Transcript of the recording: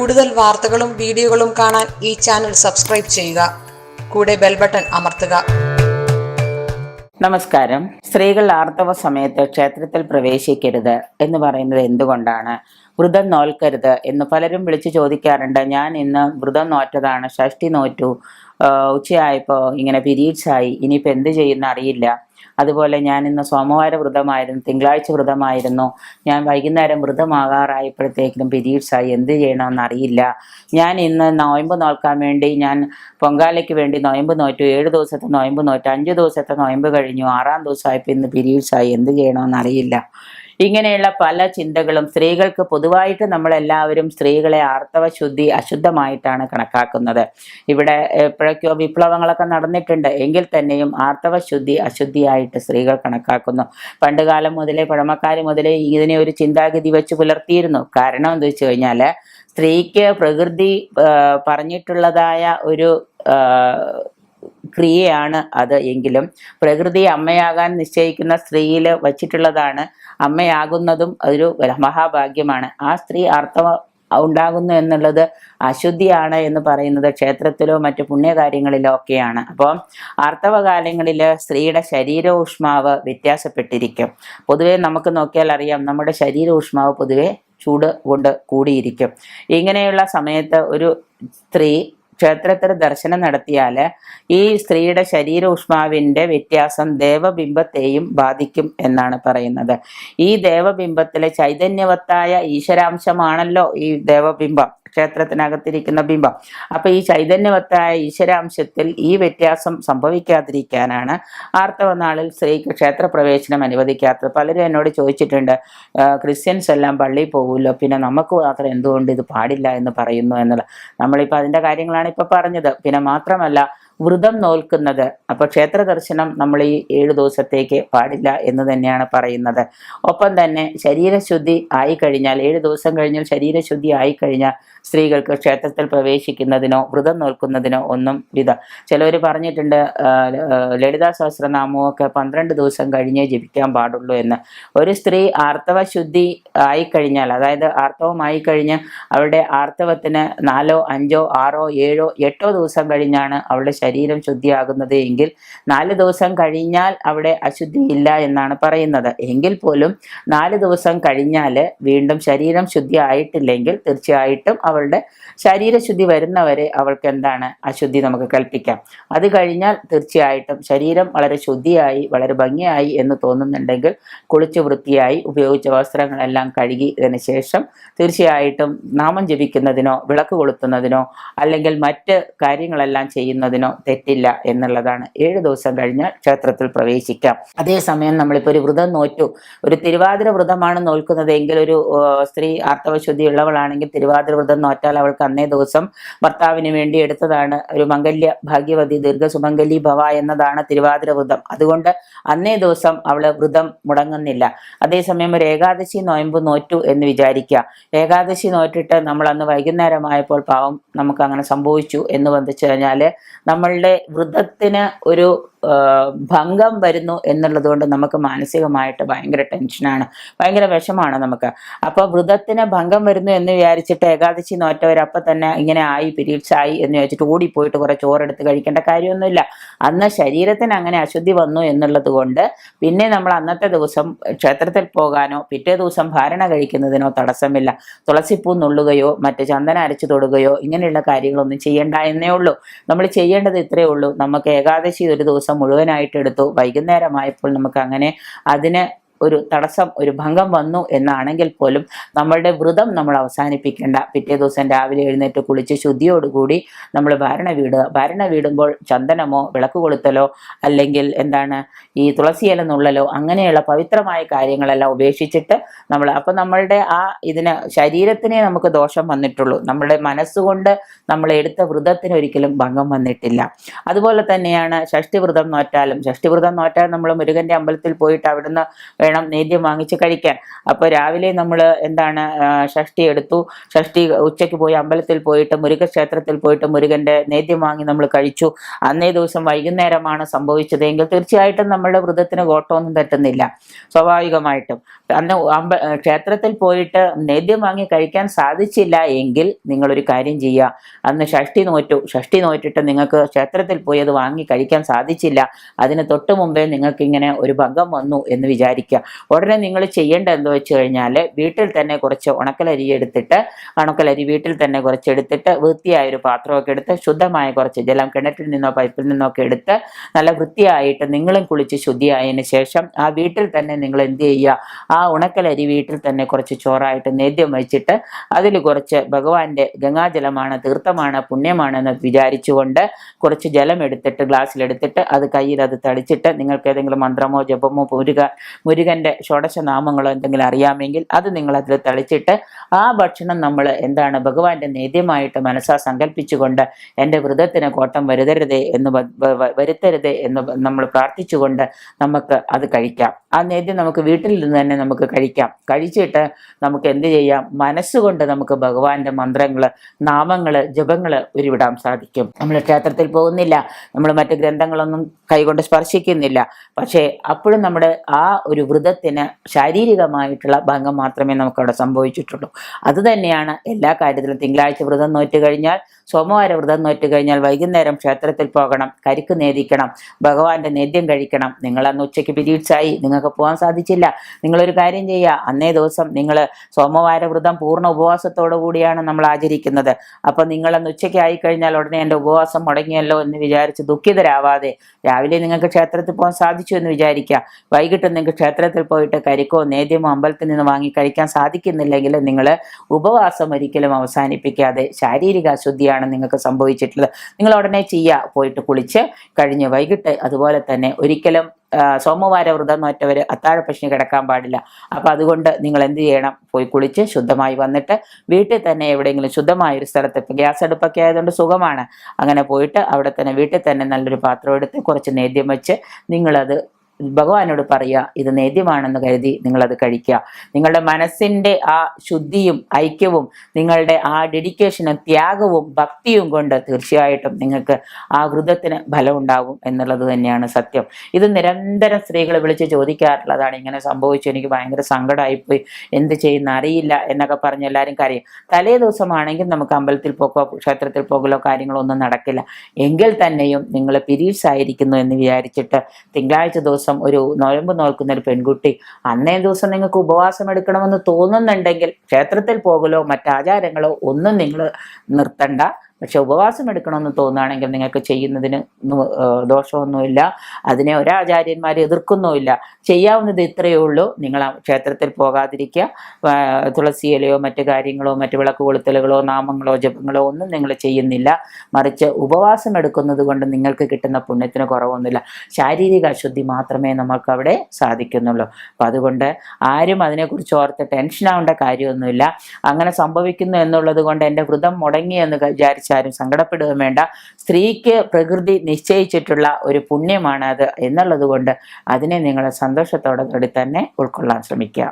കൂടുതൽ വാർത്തകളും വീഡിയോകളും കാണാൻ ഈ ചാനൽ സബ്സ്ക്രൈബ് ചെയ്യുക. കൂടെ ബെൽ ബട്ടൺ അമർത്തുക. നമസ്കാരം. സ്ത്രീകൾ ആർത്തവ സമയത്ത് ക്ഷേത്രത്തിൽ പ്രവേശിക്കരുത് എന്ന് പറയുന്നത് എന്തുകൊണ്ടാണ്? വ്രതം നോൽക്കരുത് എന്ന് പലരും വിളിച്ചു ചോദിക്കാറുണ്ട്. ഞാൻ ഇന്ന് വ്രതം നോറ്റതാണ്, ഷഷ്ടി നോറ്റു, ഉച്ചയായപ്പോൾ ഇങ്ങനെ പീരീഡ്സ് ആയി, ഇനിയിപ്പോൾ എന്ത് ചെയ്യുന്ന അറിയില്ല. അതുപോലെ ഞാൻ ഇന്ന് സോമവാര വ്രതമായിരുന്നു, തിങ്കളാഴ്ച വ്രതമായിരുന്നു, ഞാൻ വൈകുന്നേരം വ്രതമാകാറായപ്പോഴത്തേക്കും പീരീഡ്സ് ആയി, എന്ത് ചെയ്യണമെന്ന് അറിയില്ല. ഞാൻ ഇന്ന് നോയമ്പ് നോൽക്കാൻ വേണ്ടി ഞാൻ പൊങ്കാലയ്ക്ക് വേണ്ടി നോയമ്പ് നോറ്റു, 7 ദിവസത്തെ നോയമ്പ് നോറ്റു, 5 ദിവസത്തെ നോയമ്പ് കഴിഞ്ഞു, 6ാം ദിവസമായപ്പോൾ ഇന്ന് പീരീഡ്സ് ആയി, എന്ത് ചെയ്യണമെന്ന് അറിയില്ല. ഇങ്ങനെയുള്ള പല ചിന്തകളും സ്ത്രീകൾക്ക് പൊതുവായിട്ട് നമ്മളെല്ലാവരും സ്ത്രീകളെ ആർത്തവ ശുദ്ധി അശുദ്ധമായിട്ടാണ് കണക്കാക്കുന്നത്. ഇവിടെ എപ്പോഴൊക്കെയോ വിപ്ലവങ്ങളൊക്കെ നടന്നിട്ടുണ്ട്, എങ്കിൽ തന്നെയും ആർത്തവ ശുദ്ധി അശുദ്ധിയായിട്ട് സ്ത്രീകൾ കണക്കാക്കുന്നു. പണ്ടുകാലം മുതലേ, പഴമക്കാർ മുതലേ ഇതിനെ ഒരു ചിന്താഗതി വെച്ച് പുലർത്തിയിരുന്നു. കാരണം എന്താ വെച്ച് കഴിഞ്ഞാൽ, സ്ത്രീക്ക് പ്രകൃതി പറഞ്ഞിട്ടുള്ളതായ ഒരു ക്രിയയാണ് അത്. എങ്കിലും പ്രകൃതി അമ്മയാകാൻ നിശ്ചയിക്കുന്ന സ്ത്രീയിൽ വച്ചിട്ടുള്ളതാണ്. അമ്മയാകുന്നതും ഒരു മഹാഭാഗ്യമാണ്. ആ സ്ത്രീ ആർത്തവ ഉണ്ടാകുന്നു എന്നുള്ളത് അശുദ്ധിയാണ് എന്ന് പറയുന്നത് ക്ഷേത്രത്തിലോ മറ്റു പുണ്യകാര്യങ്ങളിലോ ഒക്കെയാണ്. അപ്പോൾ ആർത്തവകാലങ്ങളിൽ സ്ത്രീയുടെ ശരീര ഊഷ്മാവ് വ്യത്യാസപ്പെട്ടിരിക്കും. പൊതുവെ നമുക്ക് നോക്കിയാൽ അറിയാം, നമ്മുടെ ശരീര ഊഷ്മാവ് പൊതുവെ ചൂട് കൊണ്ട് കൂടിയിരിക്കും. ഇങ്ങനെയുള്ള സമയത്ത് ഒരു സ്ത്രീ ക്ഷേത്രത്തിൽ ദർശനം നടത്തിയാൽ ഈ സ്ത്രീയുടെ ശരീര ഊഷ്മാവിൻ്റെ വ്യത്യാസം ദേവബിംബത്തെയും ബാധിക്കും എന്നാണ് പറയുന്നത്. ഈ ദേവബിംബത്തിലെ ചൈതന്യവത്തായ ഈശ്വരാംശമാണല്ലോ ഈ ദേവബിംബം, ക്ഷേത്രത്തിനകത്തിരിക്കുന്ന ബിംബം. അപ്പൊ ഈ ചൈതന്യവത്തായ ഈശ്വരാംശത്തിൽ ഈ വ്യത്യാസം സംഭവിക്കാതിരിക്കാനാണ് ആർത്തവ നാളിൽ സ്ത്രീക്ക് ക്ഷേത്രപ്രവേശനം അനുവദിക്കാത്തത്. പലരും എന്നോട് ചോദിച്ചിട്ടുണ്ട്, ക്രിസ്ത്യൻസ് എല്ലാം പള്ളിയിൽ പോകുമല്ലോ, പിന്നെ നമുക്ക് മാത്രം എന്തുകൊണ്ട് ഇത് പാടില്ല എന്ന് പറയുന്നു എന്നുള്ള. നമ്മളിപ്പോൾ അതിൻ്റെ കാര്യങ്ങളാണ് ഇപ്പോൾ പറഞ്ഞത്. പിന്നെ മാത്രമല്ല, വ്രതം നോൽക്കുന്നത്, അപ്പോൾ ക്ഷേത്ര ദർശനം നമ്മൾ ഈ 7 ദിവസത്തേക്ക് പാടില്ല എന്ന് തന്നെയാണ് പറയുന്നത്. ഒപ്പം തന്നെ ശരീരശുദ്ധി ആയിക്കഴിഞ്ഞാൽ, 7 ദിവസം കഴിഞ്ഞാൽ ശരീരശുദ്ധി ആയിക്കഴിഞ്ഞാൽ സ്ത്രീകൾക്ക് ക്ഷേത്രത്തിൽ പ്രവേശിക്കുന്നതിനോ വ്രതം നോൽക്കുന്നതിനോ ഒന്നും ചിലവർ പറഞ്ഞിട്ടുണ്ട്, ലളിതാ സഹസ്രനാമമൊക്കെ 12 ദിവസം കഴിഞ്ഞേ ജപിക്കാൻ പാടുള്ളൂ എന്ന്. ഒരു സ്ത്രീ ആർത്തവ ശുദ്ധി ആയിക്കഴിഞ്ഞാൽ, അതായത് ആർത്തവമായി കഴിഞ്ഞ് അവളുടെ ആർത്തവത്തിന് 4, 5, 6, 7, 8 ദിവസം കഴിഞ്ഞാണ് അവളുടെ ശരീരം ശുദ്ധിയാകുന്നത് എങ്കിൽ 4 ദിവസം കഴിഞ്ഞാൽ അവിടെ അശുദ്ധി ഇല്ല എന്നാണ് പറയുന്നത്. എങ്കിൽ പോലും 4 ദിവസം കഴിഞ്ഞാൽ വീണ്ടും ശരീരം ശുദ്ധി ആയിട്ടില്ലെങ്കിൽ തീർച്ചയായിട്ടും അവളുടെ ശരീരശുദ്ധി വരുന്നവരെ അവൾക്ക് എന്താണ് അശുദ്ധി നമുക്ക് കൽപ്പിക്കാം. അത് കഴിഞ്ഞാൽ തീർച്ചയായിട്ടും ശരീരം വളരെ ശുദ്ധിയായി വളരെ ഭംഗിയായി എന്ന് തോന്നുന്നുണ്ടെങ്കിൽ കുളിച്ച് വൃത്തിയായി ഉപയോഗിച്ച വസ്ത്രങ്ങളെല്ലാം കഴുകിയതിന് ശേഷം തീർച്ചയായിട്ടും നാമം ജപിക്കുന്നതിനോ വിളക്ക് കൊളുത്തുന്നതിനോ അല്ലെങ്കിൽ മറ്റ് കാര്യങ്ങളെല്ലാം ചെയ്യുന്നതിനോ തെറ്റില്ല എന്നുള്ളതാണ്. 7 ദിവസം കഴിഞ്ഞാൽ ക്ഷേത്രത്തിൽ പ്രവേശിക്കാം. അതേസമയം നമ്മളിപ്പോൾ ഒരു വ്രതം നോറ്റു, ഒരു തിരുവാതിര വ്രതമാണ് നോൽക്കുന്നത് എങ്കിൽ, ഒരു സ്ത്രീ ആർത്തവശുദ്ധി ഉള്ളവളാണെങ്കിൽ തിരുവാതിര വ്രതം നോറ്റാൽ അവൾക്ക് അന്നേ ദിവസം ഭർത്താവിന് വേണ്ടി എടുത്തതാണ് ഒരു മംഗല്യ ഭാഗ്യവതി ദീർഘസുമംഗലി ഭവ എന്നതാണ് തിരുവാതിര വ്രതം. അതുകൊണ്ട് അന്നേ ദിവസം അവള് വ്രതം മുടങ്ങുന്നില്ല. അതേസമയം ഒരു ഏകാദശി നോയമ്പ് നോറ്റു എന്ന് വിചാരിക്കുക. ഏകാദശി നോറ്റിട്ട് നമ്മൾ അന്ന് വൈകുന്നേരമായപ്പോൾ പാവം നമുക്ക് അങ്ങനെ സംഭവിച്ചു എന്ന് വന്നിച്ചു കഴിഞ്ഞാൽ നമ്മളുടെ വ്രതത്തിന് ഒരു ഭംഗം വരുന്നു എന്നുള്ളത് കൊണ്ട് നമുക്ക് മാനസികമായിട്ട് ഭയങ്കര ടെൻഷനാണ്, ഭയങ്കര വിഷമാണ് നമുക്ക്. അപ്പോൾ വ്രതത്തിന് ഭംഗം വരുന്നു എന്ന് വിചാരിച്ചിട്ട് ഏകാദശി നോറ്റവരപ്പം തന്നെ ഇങ്ങനെ ആയി, പീരീഡ്സ് ആയി എന്ന് വെച്ചിട്ട് ഓടിപ്പോയിട്ട് കുറേ ചോറെടുത്ത് കഴിക്കേണ്ട കാര്യമൊന്നുമില്ല. അന്ന് ശരീരത്തിന് അങ്ങനെ അശുദ്ധി വന്നു എന്നുള്ളത് കൊണ്ട് പിന്നെ നമ്മൾ അന്നത്തെ ദിവസം ക്ഷേത്രത്തിൽ പോകാനോ പിറ്റേ ദിവസം ധാരണ കഴിക്കുന്നതിനോ തടസ്സമില്ല. തുളസിപ്പൂ നുള്ളുകയോ മറ്റ് ചന്ദനം അരച്ചു തൊടുകയോ ഇങ്ങനെയുള്ള കാര്യങ്ങളൊന്നും ചെയ്യേണ്ട എന്നേ ഉള്ളൂ. നമ്മൾ ചെയ്യേണ്ടത് ഇത്രയേ ഉള്ളൂ. നമുക്ക് ഏകാദശി ഒരു ദിവസം മുഴുവനായിട്ട് എടുത്തു, വൈകുന്നേരമായപ്പോൾ നമുക്ക് അങ്ങനെ അതിന് ഒരു തടസ്സം, ഒരു ഭംഗം വന്നു എന്നാണെങ്കിൽ പോലും നമ്മളുടെ വ്രതം നമ്മൾ അവസാനിപ്പിക്കേണ്ട. പിറ്റേ ദിവസം രാവിലെ എഴുന്നേറ്റ് കുളിച്ച് ശുദ്ധിയോടുകൂടി നമ്മൾ ഭരണ വീടുമ്പോൾ ചന്ദനമോ വിളക്ക് കൊളുത്തലോ അല്ലെങ്കിൽ എന്താണ് ഈ തുളസിയില നുള്ളലോ അങ്ങനെയുള്ള പവിത്രമായ കാര്യങ്ങളെല്ലാം ഉപേക്ഷിച്ചിട്ട് നമ്മൾ, അപ്പം നമ്മളുടെ ആ ഇതിന് ശരീരത്തിനെ നമുക്ക് ദോഷം വന്നിട്ടുള്ളൂ, നമ്മുടെ മനസ്സുകൊണ്ട് നമ്മൾ എടുത്ത വ്രതത്തിന് ഒരിക്കലും ഭംഗം വന്നിട്ടില്ല. അതുപോലെ തന്നെയാണ് ഷഷ്ടി വ്രതം നോറ്റാലും. ഷഷ്ടി വ്രതം നോറ്റാൽ നമ്മൾ മുരുകൻ്റെ അമ്പലത്തിൽ പോയിട്ട് അവിടുന്ന് വേണം നേദ്യം വാങ്ങിച്ച് കഴിക്കാൻ. അപ്പോൾ രാവിലെ നമ്മൾ എന്താണ് ഷഷ്ടി എടുത്തു, ഷഷ്ടി ഉച്ചയ്ക്ക് പോയി അമ്പലത്തിൽ പോയിട്ട് മുരുകക്ഷേത്രത്തിൽ പോയിട്ട് മുരുകന്റെ നേദ്യം വാങ്ങി നമ്മൾ കഴിച്ചു. അന്നേ ദിവസം വൈകുന്നേരമാണ് സംഭവിച്ചതെങ്കിൽ തീർച്ചയായിട്ടും നമ്മളുടെ വ്രതത്തിന് കോട്ടമൊന്നും തെറ്റുന്നില്ല, സ്വാഭാവികമായിട്ടും. അന്ന് ക്ഷേത്രത്തിൽ പോയിട്ട് നേദ്യം വാങ്ങി കഴിക്കാൻ സാധിച്ചില്ല എങ്കിൽ നിങ്ങളൊരു കാര്യം ചെയ്യുക, അന്ന് ഷഷ്ടി നോറ്റിട്ട് നിങ്ങൾക്ക് ക്ഷേത്രത്തിൽ പോയി അത് വാങ്ങി കഴിക്കാൻ സാധിച്ചില്ല, അതിന് തൊട്ട് മുമ്പേ നിങ്ങൾക്ക് ഇങ്ങനെ ഒരു ഭംഗം വന്നു എന്ന് വിചാരിക്കുക. ഉടനെ നിങ്ങൾ ചെയ്യേണ്ടത് എന്താ വെച്ച് കഴിഞ്ഞാൽ വീട്ടിൽ തന്നെ കുറച്ച് ഉണക്കലരി വീട്ടിൽ തന്നെ കുറച്ചെടുത്തിട്ട് വൃത്തിയായൊരു പാത്രമൊക്കെ എടുത്ത് ശുദ്ധമായ കുറച്ച് ജലം കിണറ്റിൽ നിന്നോ പൈപ്പിൽ നിന്നോ ഒക്കെ എടുത്ത് നല്ല വൃത്തിയായിട്ട് നിങ്ങളും കുളിച്ച് ശുദ്ധിയായതിനു ശേഷം ആ വീട്ടിൽ തന്നെ നിങ്ങൾ എന്ത് ചെയ്യുക, ആ ഉണക്കലരി വീട്ടിൽ തന്നെ കുറച്ച് ചോറായിട്ട് നേദ്യം വെച്ചിട്ട് അതിൽ കുറച്ച് ഭഗവാന്റെ ഗംഗാജലമാണ്, തീർത്ഥമാണ്, പുണ്യമാണെന്ന് വിചാരിച്ചുകൊണ്ട് കുറച്ച് ജലം എടുത്തിട്ട് ഗ്ലാസ്സിലെടുത്തിട്ട് അത് കയ്യിൽ അത് തളിച്ചിട്ട് നിങ്ങൾക്ക് ഏതെങ്കിലും മന്ത്രമോ ജപമോ മുരുകന്റെ ഷോഡശ നാമങ്ങളോ എന്തെങ്കിലും അറിയാമെങ്കിൽ അത് നിങ്ങൾ അതിൽ തളിച്ചിട്ട് ആ ഭക്ഷണം നമ്മൾ എന്താണ് ഭഗവാന്റെ നേദ്യമായിട്ട് മനസ്സാ സങ്കല്പിച്ചുകൊണ്ട് എൻ്റെ വ്രതത്തിന് കോട്ടം വരുത്തരുതേ എന്ന് നമ്മൾ പ്രാർത്ഥിച്ചുകൊണ്ട് നമുക്ക് അത് കഴിക്കാം. ആ നേദ്യം നമുക്ക് വീട്ടിൽ നിന്ന് തന്നെ നമുക്ക് കഴിക്കാം. കഴിച്ചിട്ട് നമുക്ക് എന്ത് ചെയ്യാം, മനസ്സുകൊണ്ട് നമുക്ക് ഭഗവാന്റെ മന്ത്രങ്ങള്, നാമങ്ങള്, ജപങ്ങള് ഉരുവിടാൻ സാധിക്കും. നമ്മൾ ക്ഷേത്രത്തിൽ പോകുന്നില്ല, നമ്മൾ മറ്റ് ഗ്രന്ഥങ്ങളൊന്നും കൈകൊണ്ട് സ്പർശിക്കുന്നില്ല, പക്ഷേ അപ്പോഴും നമ്മുടെ ആ ഒരു വ്രതത്തിന് ശാരീരികമായിട്ടുള്ള ഭംഗം മാത്രമേ നമുക്കവിടെ സംഭവിച്ചിട്ടുള്ളൂ. അത് തന്നെയാണ് എല്ലാ കാര്യത്തിലും. തിങ്കളാഴ്ച വ്രതം നോറ്റ് കഴിഞ്ഞാൽ, സോമവാര വ്രതം നോറ്റ് കഴിഞ്ഞാൽ വൈകുന്നേരം ക്ഷേത്രത്തിൽ പോകണം, കരിക്ക് നേദിക്കണം, ഭഗവാന്റെ നേദ്യം കഴിക്കണം. നിങ്ങൾ അന്ന് ഉച്ചയ്ക്ക് പീരീഡ്സായി നിങ്ങൾക്ക് പോകാൻ സാധിച്ചില്ല, നിങ്ങളൊരു കാര്യം ചെയ്യുക, അന്നേ ദിവസം നിങ്ങൾ സോമവാര വ്രതം പൂർണ്ണ ഉപവാസത്തോടു കൂടിയാണ് നമ്മൾ ആചരിക്കുന്നത്. അപ്പം നിങ്ങളന്ന് ഉച്ചയ്ക്ക് ആയിക്കഴിഞ്ഞാൽ ഉടനെ എൻ്റെ ഉപവാസം മുടങ്ങിയല്ലോ എന്ന് വിചാരിച്ച് ദുഃഖിതരാവാതെ രാവിലെ നിങ്ങൾക്ക് ക്ഷേത്രത്തിൽ പോകാൻ സാധിച്ചു എന്ന് വിചാരിക്കുക, വൈകിട്ട് നിങ്ങൾക്ക് ക്ഷേത്രത്തിൽ പോയിട്ട് കരിക്കോ നേദ്യമോ അമ്പലത്തിൽ നിന്ന് വാങ്ങി കഴിക്കാൻ സാധിക്കുന്നില്ലെങ്കിൽ നിങ്ങൾ ഉപവാസം ഒരിക്കലും അവസാനിപ്പിക്കാതെ ശാരീരിക അശുദ്ധിയാണ് നിങ്ങൾക്ക് സംഭവിച്ചിട്ടുള്ളത്. നിങ്ങൾ ഉടനെ ചെയ്യുക, പോയിട്ട് കുളിച്ച് കഴിഞ്ഞ് വൈകിട്ട് അതുപോലെ തന്നെ ഒരിക്കലും സോമവാര വ്രതം നോറ്റവർ അത്താഴപ്പശിന് കിടക്കാൻ പാടില്ല. അപ്പം അതുകൊണ്ട് നിങ്ങൾ എന്ത് ചെയ്യണം, പോയി കുളിച്ച് ശുദ്ധമായി വന്നിട്ട് വീട്ടിൽ തന്നെ എവിടെയെങ്കിലും ശുദ്ധമായൊരു സ്ഥലത്ത്, ഇപ്പം ഗ്യാസ് അടുപ്പൊക്കെ ആയതുകൊണ്ട് സുഖമാണ്, അങ്ങനെ പോയിട്ട് അവിടെ തന്നെ വീട്ടിൽ തന്നെ നല്ലൊരു പാത്രം എടുത്ത് കുറച്ച് നേദ്യം വെച്ച് നിങ്ങളത് ഭഗവാനോട് പറയുക, ഇത് നേദ്യമാണെന്ന് കരുതി നിങ്ങളത് കഴിക്കുക. നിങ്ങളുടെ മനസ്സിൻ്റെ ആ ശുദ്ധിയും ഐക്യവും നിങ്ങളുടെ ആ ഡെഡിക്കേഷനും ത്യാഗവും ഭക്തിയും കൊണ്ട് തീർച്ചയായിട്ടും നിങ്ങൾക്ക് ആ വ്രതത്തിന് ഫലം ഉണ്ടാകും എന്നുള്ളത് തന്നെയാണ് സത്യം. ഇത് നിരന്തരം സ്ത്രീകൾ വിളിച്ച് ചോദിക്കാറുള്ളതാണ്, ഇങ്ങനെ സംഭവിച്ചു, എനിക്ക് ഭയങ്കര സങ്കടമായിപ്പോയി, എന്ത് ചെയ്യുന്ന അറിയില്ല എന്നൊക്കെ പറഞ്ഞ് എല്ലാവരും കരയും. തലേ ദിവസമാണെങ്കിൽ നമുക്ക് അമ്പലത്തിൽ പോക്കോ ക്ഷേത്രത്തിൽ പോകലോ കാര്യങ്ങളോ ഒന്നും നടക്കില്ല. എങ്കിൽ തന്നെയും നിങ്ങൾ പീരീഡ്സ് ആയിരിക്കുന്നു എന്ന് വിചാരിച്ചിട്ട് തിങ്കളാഴ്ച ദിവസം ഒരു നോയമ്പ് നോക്കുന്ന ഒരു പെൺകുട്ടി അന്നേ ദിവസം നിങ്ങൾക്ക് ഉപവാസം എടുക്കണമെന്ന് തോന്നുന്നുണ്ടെങ്കിൽ ക്ഷേത്രത്തിൽ പോകലോ മറ്റാചാരങ്ങളോ ഒന്നും നിങ്ങൾ നിർത്തണ്ട. പക്ഷെ ഉപവാസം എടുക്കണമെന്ന് തോന്നുകയാണെങ്കിൽ നിങ്ങൾക്ക് ചെയ്യുന്നതിന് ദോഷമൊന്നുമില്ല, അതിനെ ഒരാചാര്യന്മാർ എതിർക്കുന്നുമില്ല. ചെയ്യാവുന്നത് ഇത്രയേ ഉള്ളൂ, നിങ്ങൾ ക്ഷേത്രത്തിൽ പോകാതിരിക്കുക, തുളസി ഇലയോ മറ്റു കാര്യങ്ങളോ മറ്റു വിളക്ക് കൊളുത്തലുകളോ നാമങ്ങളോ ജപങ്ങളോ ഒന്നും നിങ്ങൾ ചെയ്യുന്നില്ല. മറിച്ച് ഉപവാസം എടുക്കുന്നത് കൊണ്ട് നിങ്ങൾക്ക് കിട്ടുന്ന പുണ്യത്തിന് കുറവൊന്നുമില്ല, ശാരീരിക അശുദ്ധി മാത്രമേ നമുക്ക് അവിടെ സാധിക്കുന്നുള്ളൂ. അപ്പം അതുകൊണ്ട് ആരും അതിനെക്കുറിച്ച് ഓർത്ത് ടെൻഷനാവേണ്ട കാര്യമൊന്നുമില്ല. അങ്ങനെ സംഭവിക്കുന്നു എന്നുള്ളത് കൊണ്ട് എൻ്റെ വ്രതം മുടങ്ങി എന്ന് വിചാരിച്ചാലും സങ്കടപ്പെടുകയും വേണ്ട. സ്ത്രീക്ക് പ്രകൃതി നിശ്ചയിച്ചിട്ടുള്ള ഒരു പുണ്യമാണ് അത് എന്നുള്ളത് കൊണ്ട് അതിനെ നിങ്ങൾ സന്തോഷത്തോടെ തന്നെ ഉൾക്കൊള്ളാൻ ശ്രമിക്കുക.